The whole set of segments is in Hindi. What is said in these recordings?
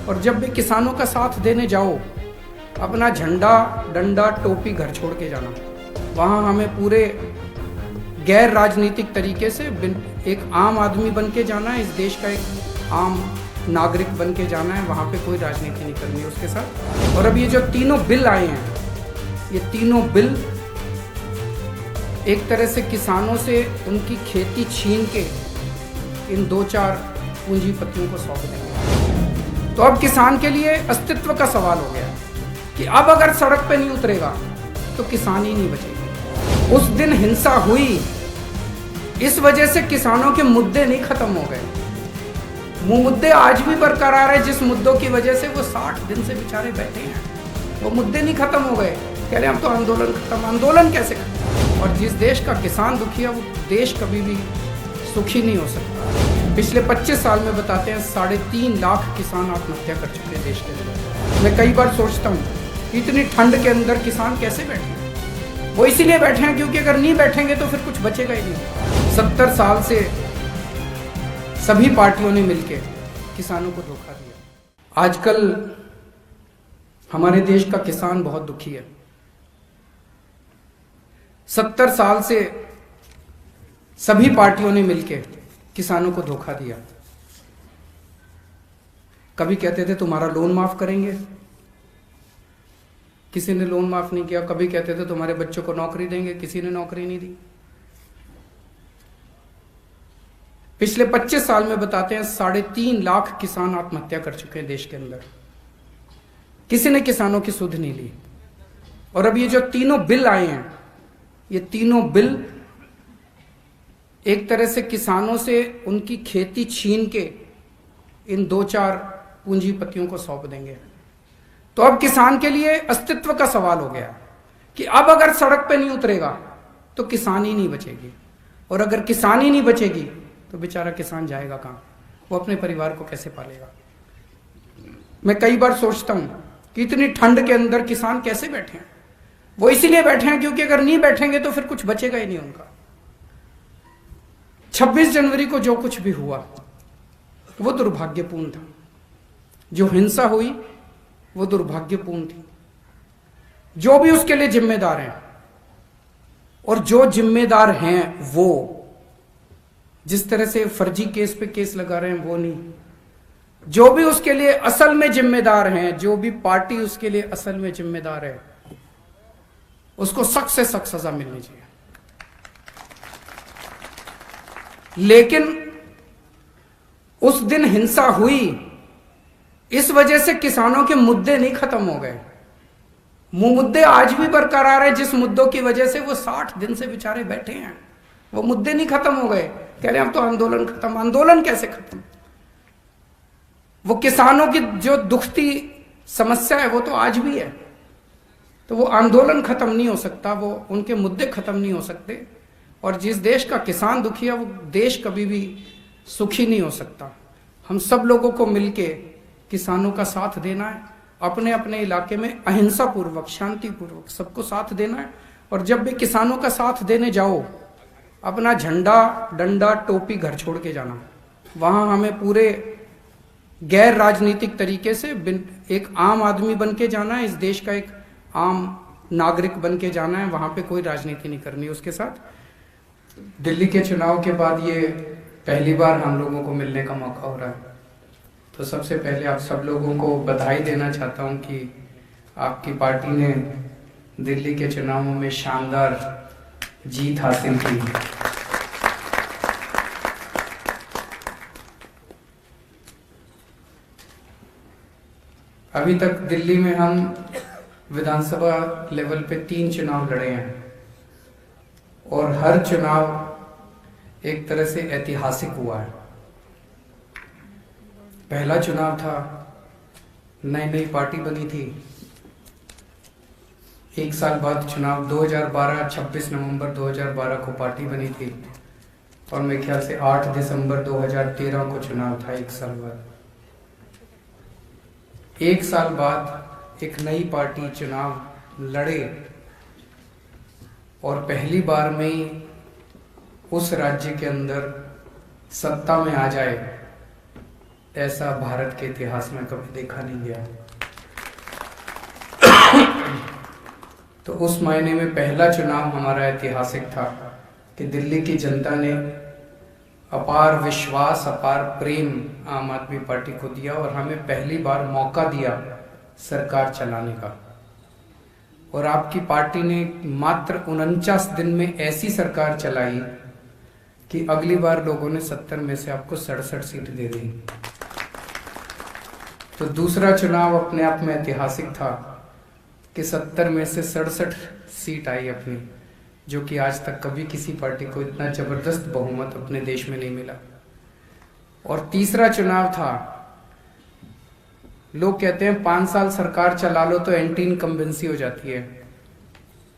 और जब भी किसानों का साथ देने जाओ, अपना झंडा डंडा टोपी घर छोड़ के जाना। वहाँ हमें पूरे गैर राजनीतिक तरीके से एक आम आदमी बन के जाना है, इस देश का एक आम नागरिक बन के जाना है। वहाँ पे कोई राजनीति नहीं करनी है उसके साथ। और अब ये जो तीनों बिल आए हैं, ये तीनों बिल एक तरह से किसानों से उनकी खेती छीन के इन 2-4 पूंजीपतियों को सौंप देंगे। तो अब किसान के लिए अस्तित्व का सवाल हो गया कि अब अगर सड़क पे नहीं उतरेगा तो किसान ही नहीं बचेगा। उस दिन हिंसा हुई, इस वजह से किसानों के मुद्दे नहीं खत्म हो गए। वो मुद्दे आज भी बरकरार है, जिस मुद्दों की वजह से वो 60 दिन से बेचारे बैठे हैं, वो मुद्दे नहीं खत्म हो गए। कह रहे हम तो आंदोलन खत्म। आंदोलन कैसे खत्म? और जिस देश का किसान दुखी है, वो देश कभी भी सुखी नहीं हो सकता। पिछले 25 साल में बताते हैं 3.5 लाख किसान आत्महत्या कर चुके हैं देश के अंदर। मैं कई बार सोचता हूँ इतनी ठंड के अंदर किसान कैसे बैठे हैं। वो इसीलिए बैठे हैं क्योंकि अगर नहीं बैठेंगे तो फिर कुछ बचेगा ही नहीं। 70 साल से सभी पार्टियों ने मिलकर किसानों को धोखा दिया। आजकल हमारे देश का किसान बहुत दुखी है। 70 साल से सभी पार्टियों ने मिलकर किसानों को धोखा दिया। कभी कहते थे तुम्हारा लोन माफ करेंगे, किसी ने लोन माफ नहीं किया। कभी कहते थे तुम्हारे बच्चों को नौकरी देंगे, किसी ने नौकरी नहीं दी। पिछले 25 साल में बताते हैं 3.5 लाख किसान आत्महत्या कर चुके हैं देश के अंदर। किसी ने किसानों की सुध नहीं ली। और अब ये जो तीनों बिल आए हैं, ये तीनों बिल एक तरह से किसानों से उनकी खेती छीन के इन 2-4 पूंजीपतियों को सौंप देंगे। तो अब किसान के लिए अस्तित्व का सवाल हो गया कि अब अगर सड़क पे नहीं उतरेगा तो किसान ही नहीं बचेगी। और अगर किसान ही नहीं बचेगी तो बेचारा किसान जाएगा कहाँ? वो अपने परिवार को कैसे पालेगा? मैं कई बार सोचता हूं कि इतनी ठंड के अंदर किसान कैसे बैठे हैं। वो इसीलिए बैठे हैं क्योंकि अगर नहीं बैठेंगे तो फिर कुछ बचेगा ही नहीं उनका। 26 जनवरी को जो कुछ भी हुआ वो दुर्भाग्यपूर्ण था। जो हिंसा हुई वो दुर्भाग्यपूर्ण थी। जो भी उसके लिए जिम्मेदार हैं, और जो जिम्मेदार हैं वो जिस तरह से फर्जी केस पे केस लगा रहे हैं वो नहीं, जो भी उसके लिए असल में जिम्मेदार हैं, जो भी पार्टी उसके लिए असल में जिम्मेदार है, उसको सख्त से सख्त सजा मिलनी चाहिए। लेकिन उस दिन हिंसा हुई, इस वजह से किसानों के मुद्दे नहीं खत्म हो गए। मुद्दे आज भी बरकरार है, जिस मुद्दों की वजह से वो 60 दिन से बेचारे बैठे हैं, वो मुद्दे नहीं खत्म हो गए। कह रहे हम तो आंदोलन खत्म। आंदोलन कैसे खत्म? वो किसानों की जो दुखती समस्या है वो तो आज भी है। तो वो आंदोलन खत्म नहीं हो सकता, वो उनके मुद्दे खत्म नहीं हो सकते। और जिस देश का किसान दुखी है, वो देश कभी भी सुखी नहीं हो सकता। हम सब लोगों को मिलके किसानों का साथ देना है, अपने अपने इलाके में अहिंसा पूर्वक, शांति पूर्वक सबको साथ देना है। और जब भी किसानों का साथ देने जाओ, अपना झंडा डंडा टोपी घर छोड़ के जाना। वहाँ हमें पूरे गैर राजनीतिक तरीके से एक आम आदमी बन के जाना है, इस देश का एक आम नागरिक बन के जाना है। वहाँ पे कोई राजनीति नहीं करनी उसके साथ। दिल्ली के चुनाव के बाद ये पहली बार हम लोगों को मिलने का मौका हो रहा है। तो सबसे पहले आप सब लोगों को बधाई देना चाहता हूं कि आपकी पार्टी ने दिल्ली के चुनावों में शानदार जीत हासिल की। अभी तक दिल्ली में हम विधानसभा लेवल पे 3 चुनाव लड़े हैं और हर चुनाव एक तरह से ऐतिहासिक हुआ है। पहला चुनाव था, नई नई पार्टी बनी थी। 1 साल बाद चुनाव 2012 26 नवंबर 2012 को पार्टी बनी थी और मेरे ख्याल से 8 दिसंबर 2013 को चुनाव था। 1 साल बाद 1 साल बाद एक नई पार्टी चुनाव लड़े और पहली बार में ही उस राज्य के अंदर सत्ता में आ जाए, ऐसा भारत के इतिहास में कभी देखा नहीं गया। तो उस मायने में पहला चुनाव हमारा ऐतिहासिक था कि दिल्ली की जनता ने अपार विश्वास, अपार प्रेम आम आदमी पार्टी को दिया और हमें पहली बार मौका दिया सरकार चलाने का। और आपकी पार्टी ने मात्र 49 दिन में ऐसी सरकार चलाई कि अगली बार लोगों ने 70 में से आपको 67 सीट दे दी। तो दूसरा चुनाव अपने आप में ऐतिहासिक था कि 70 में से 67 सीट आई अपनी, जो कि आज तक कभी किसी पार्टी को इतना जबरदस्त बहुमत अपने देश में नहीं मिला। और तीसरा चुनाव था, लोग कहते हैं 5 साल सरकार चला लो तो एंटी इनकम्बेंसी हो जाती है,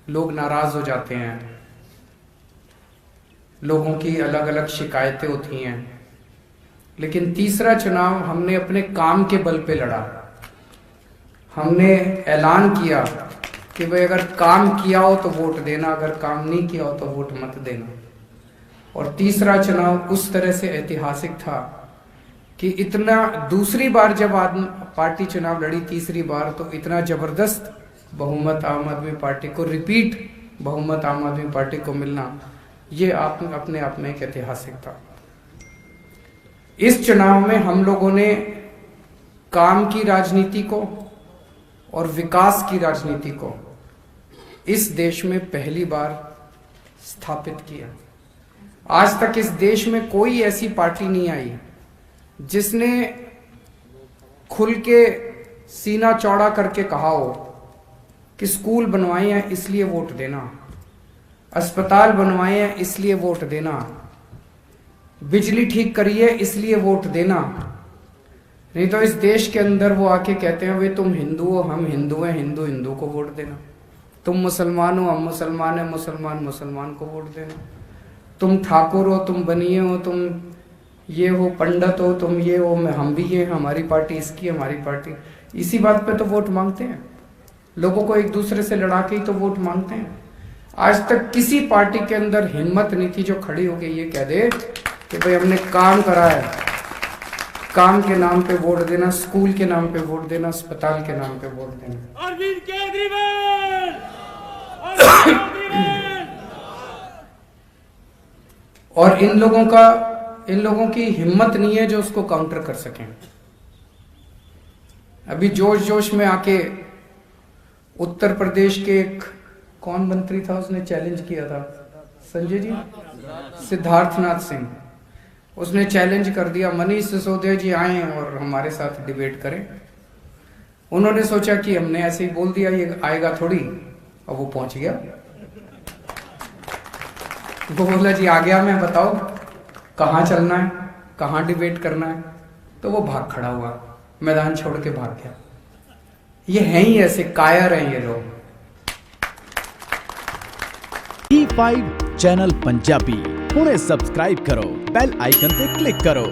लोग नाराज हो जाते हैं, लोगों की अलग अलग शिकायतें होती हैं। लेकिन तीसरा चुनाव हमने अपने काम के बल पे लड़ा। हमने ऐलान किया कि भाई अगर काम किया हो तो वोट देना, अगर काम नहीं किया हो तो वोट मत देना। और तीसरा चुनाव उस तरह से ऐतिहासिक था कि इतना, दूसरी बार जब पार्टी चुनाव लड़ी तीसरी बार, तो इतना जबरदस्त बहुमत आम आदमी पार्टी को, रिपीट बहुमत आम आदमी पार्टी को मिलना, ये अपने आप में एक ऐतिहासिक था। इस चुनाव में हम लोगों ने काम की राजनीति को और विकास की राजनीति को इस देश में पहली बार स्थापित किया। आज तक इस देश में कोई ऐसी पार्टी नहीं आई जिसने खुल के सीना चौड़ा करके कहा हो कि स्कूल बनवाए हैं इसलिए वोट देना, अस्पताल बनवाए हैं इसलिए वोट देना, बिजली ठीक करिए इसलिए वोट देना। नहीं तो इस देश के अंदर वो आके कहते हैं वे तुम हिंदू हो, हम हिंदू हैं, हिंदू हिंदू को वोट देना, तुम मुसलमान हो, हम मुसलमान हैं, मुसलमान मुसलमान को वोट देना, तुम ठाकुर हो, तुम बनिए हो, तुम ये हो, पंडित हो, तुम ये हो, हम भी ये, हमारी पार्टी इसकी, हमारी पार्टी, इसी बात पे तो वोट मांगते हैं। लोगों को एक दूसरे से लड़ा के ही तो वोट मांगते हैं। आज तक किसी पार्टी के अंदर हिम्मत नहीं थी जो खड़ी होके ये कह दे कि भाई हमने काम करा है, काम के नाम पे वोट देना, स्कूल के नाम पे वोट देना, अस्पताल के नाम पे वोट देना। अरविंद केजरीवाल, और इन लोगों की हिम्मत नहीं है जो उसको काउंटर कर सकें। अभी जोश जोश में आके उत्तर प्रदेश के एक कौन मंत्री था, उसने चैलेंज किया था, संजय जी, सिद्धार्थनाथ सिंह, उसने चैलेंज कर दिया मनीष सिसोदिया जी आए और हमारे साथ डिबेट करें। उन्होंने सोचा कि हमने ऐसे ही बोल दिया ये आएगा थोड़ी, और वो पहुंच गया। वो बोला जी आ गया मैं, बताओ कहाँ चलना है, कहाँ डिबेट करना है। तो वो भाग खड़ा हुआ, मैदान छोड़ के भाग गया। ये हैं ही ऐसे कायर हैं ये लोग। E5 चैनल पंजाबी हुणे सब्सक्राइब करो, बेल आइकन पे क्लिक करो।